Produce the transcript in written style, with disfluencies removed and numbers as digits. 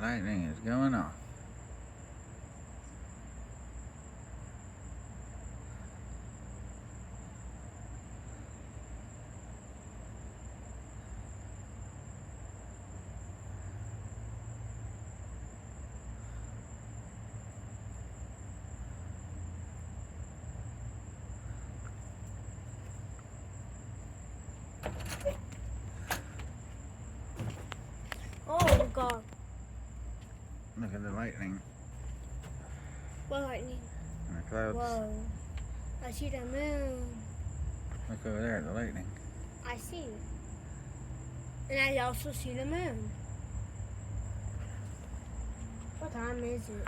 Lightning is going off. Oh God! Look at the lightning What lightning? and the clouds. Whoa! I see the moon. Look over there at the lightning. I see. And I also see the moon. What time is it?